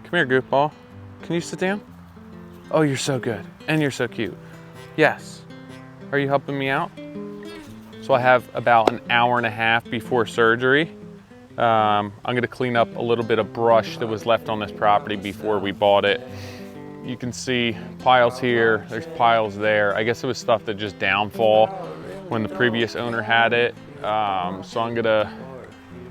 Come here, goofball. Can you sit down? Oh, you're so good, and you're so cute. Yes. Are you helping me out? So I have about an hour and a half before surgery. I'm gonna clean up a little bit of brush that was left on this property before we bought it. You can see piles here, there's piles there. I guess it was stuff that just downfall when the previous owner had it. So I'm gonna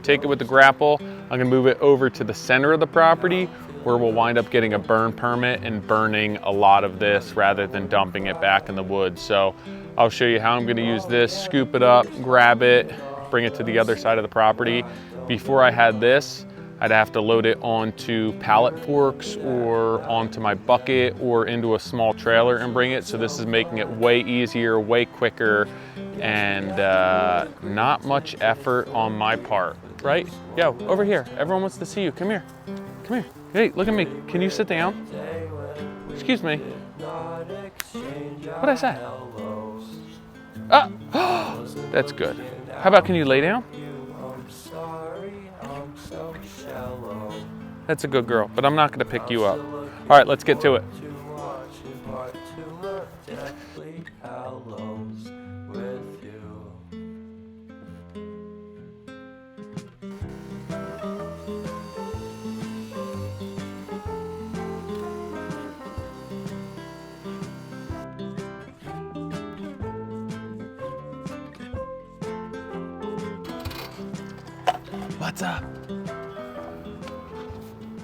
take it with the grapple. I'm gonna move it over to the center of the property where we'll wind up getting a burn permit and burning a lot of this rather than dumping it back in the woods. So I'll show you how I'm gonna use this, scoop it up, grab it, bring it to the other side of the property. Before I had this, I'd have to load it onto pallet forks or onto my bucket or into a small trailer and bring it. So this is making it way easier, way quicker, and not much effort on my part, right? Yo, over here, everyone wants to see you, come here, come here. Hey, look at me, can you sit down? Excuse me. What'd I say? Ah, that's good. How about, can you lay down? That's a good girl, but I'm not gonna pick you up. All right, let's get to it. What's up?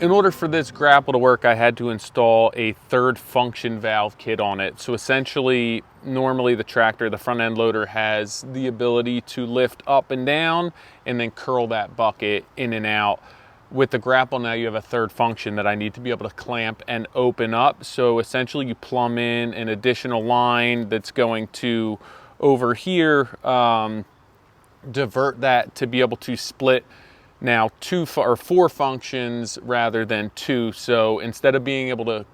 In order for this grapple to work, I had to install a third function valve kit on it. So essentially, normally the tractor, the front end loader, has the ability to lift up and down and then curl that bucket in and out. With the grapple now, you have a third function that I need to be able to clamp and open up. So essentially you plumb in an additional line that's going to, over here, divert that to be able to split now four functions rather than two. So instead of being able to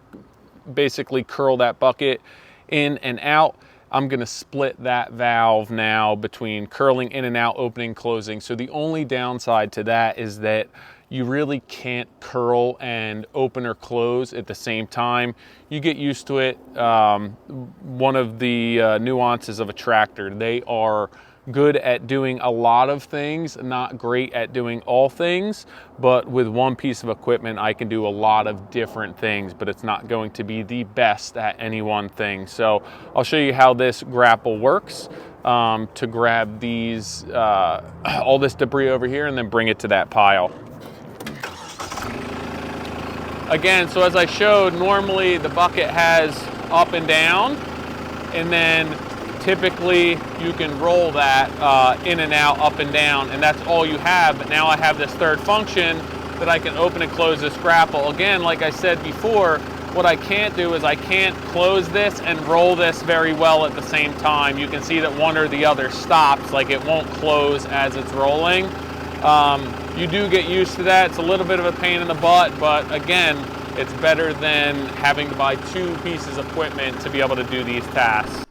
basically curl that bucket in and out, I'm gonna split that valve now between curling in and out, opening, closing. So the only downside to that is that you really can't curl and open or close at the same time. You get used to it. One of the nuances of a tractor, they are good at doing a lot of things, not great at doing all things, but with one piece of equipment I can do a lot of different things, but it's not going to be the best at any one thing. So I'll show you how this grapple works to grab these all this debris over here and then bring it to that pile. Again, so as I showed, normally the bucket has up and down, and then typically you can roll that in and out, up and down, and that's all you have. But now I have this third function that I can open and close this grapple. Again, like I said before, what I can't do is I can't close this and roll this very well at the same time. You can see that one or the other stops, like it won't close as it's rolling. You do get used to that. It's a little bit of a pain in the butt, but again, it's better than having to buy two pieces of equipment to be able to do these tasks.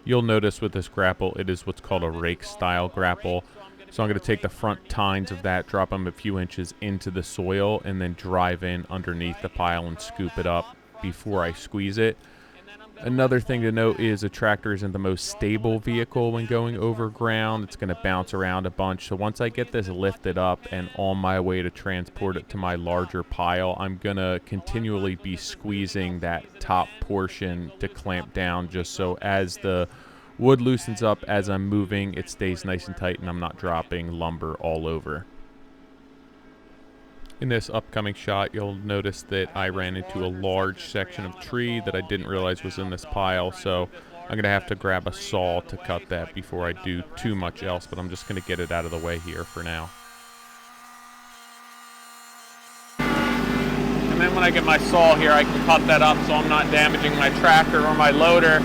You'll notice with this grapple, it is what's called a rake style grapple. So I'm going to take the front tines of that, drop them a few inches into the soil, and then drive in underneath the pile and scoop it up before I squeeze it. Another thing to note is a tractor isn't the most stable vehicle when going over ground. It's going to bounce around a bunch. So once I get this lifted up and on my way to transport it to my larger pile, I'm going to continually be squeezing that top portion to clamp down, just so as the wood loosens up as I'm moving, it stays nice and tight and I'm not dropping lumber all over. In this upcoming shot, you'll notice that I ran into a large section of tree that I didn't realize was in this pile, so I'm going to have to grab a saw to cut that before I do too much else, but I'm just going to get it out of the way here for now. And then when I get my saw here, I can cut that up so I'm not damaging my tractor or my loader.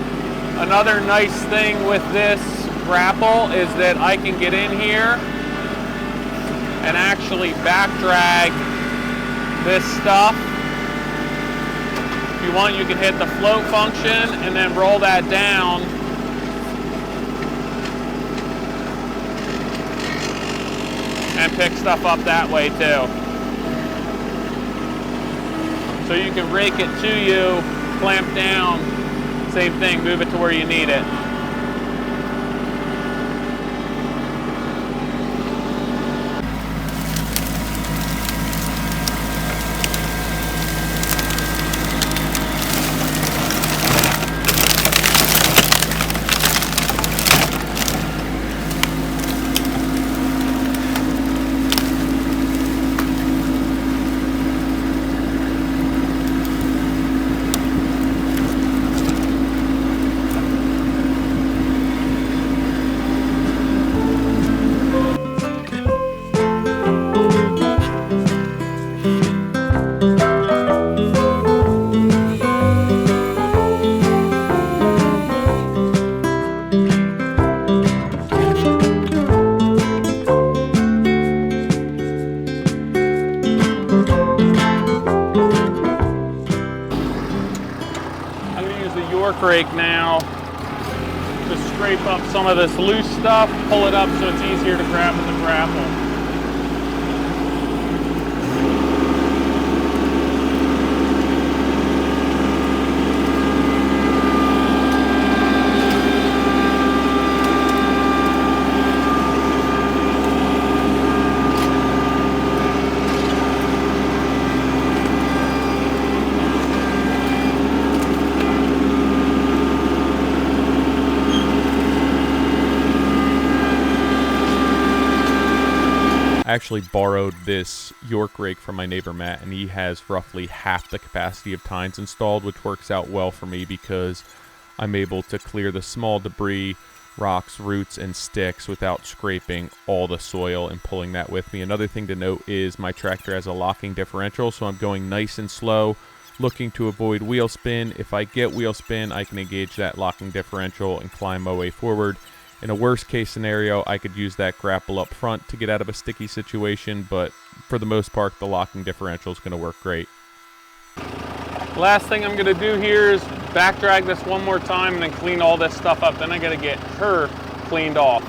Another nice thing with this grapple is that I can get in here and actually back drag this stuff. If you want, you can hit the float function and then roll that down. And pick stuff up that way too. So you can rake it to you, clamp down, same thing, move it to where you need it. Rake now to scrape up some of this loose stuff, pull it up so it's easier to grab with the grapple. I actually borrowed this York rake from my neighbor Matt, and he has roughly half the capacity of tines installed, which works out well for me because I'm able to clear the small debris, rocks, roots, and sticks without scraping all the soil and pulling that with me. Another thing to note is my tractor has a locking differential, so I'm going nice and slow, looking to avoid wheel spin. If I get wheel spin, I can engage that locking differential and climb my way forward. In a worst case scenario, I could use that grapple up front to get out of a sticky situation, but for the most part, the locking differential is going to work great. Last thing I'm going to do here is back drag this one more time and then clean all this stuff up. Then I got to get her cleaned off.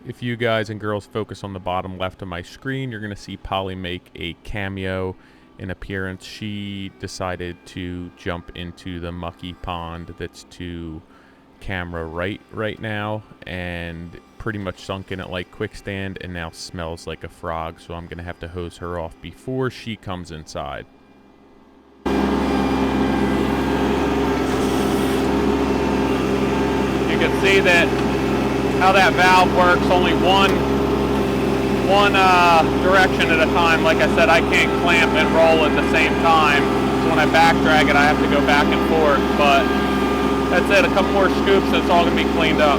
If you guys and girls focus on the bottom left of my screen, you're going to see Polly make a cameo in appearance. She decided to jump into the mucky pond that's to camera right now and pretty much sunk in it like quickstand and now smells like a frog, so I'm gonna have to hose her off before she comes inside. You can see that how that valve works, only one direction at a time. Like I said, I can't clamp and roll at the same time, so when I back drag it I have to go back and forth. But that's it, a couple more scoops and it's all going to be cleaned up.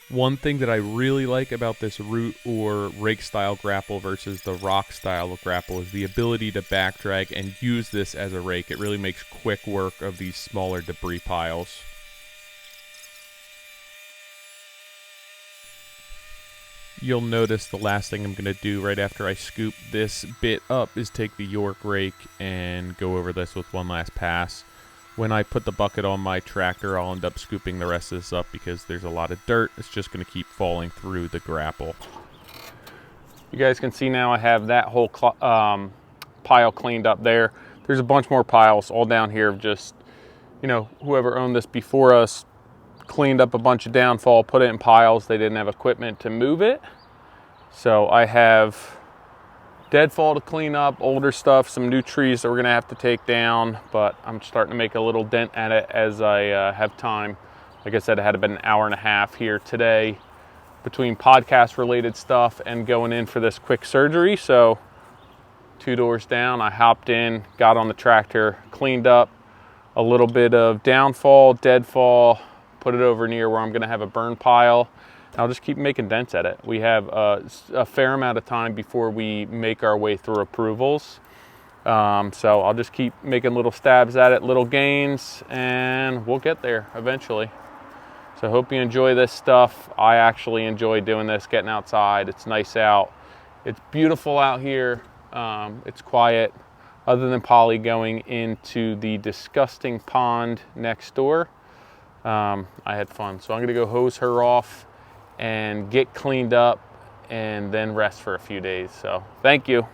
One thing that I really like about this root or rake style grapple versus the rock style of grapple is the ability to back drag and use this as a rake. It really makes quick work of these smaller debris piles. You'll notice the last thing I'm going to do right after I scoop this bit up is take the York rake and go over this with one last pass. When I put the bucket on my tractor, I'll end up scooping the rest of this up because there's a lot of dirt. It's just going to keep falling through the grapple. You guys can see now I have that whole pile cleaned up there. There's a bunch more piles all down here of just, you know, whoever owned this before us cleaned up a bunch of downfall, put it in piles. They didn't have equipment to move it. So I have deadfall to clean up, older stuff, some new trees that we're gonna have to take down, but I'm starting to make a little dent at it as I have time. Like I said, it had about an hour and a half here today between podcast related stuff and going in for this quick surgery. So 2 doors down, I hopped in, got on the tractor, cleaned up a little bit of downfall, deadfall, put it over near where I'm going to have a burn pile. I'll just keep making dents at it. We have a fair amount of time before we make our way through approvals. So I'll just keep making little stabs at it, little gains, and we'll get there eventually. So I hope you enjoy this stuff. I actually enjoy doing this, getting outside. It's nice out. It's beautiful out here. It's quiet. Other than Polly going into the disgusting pond next door, I had fun. So I'm gonna go hose her off and get cleaned up and then rest for a few days. So thank you.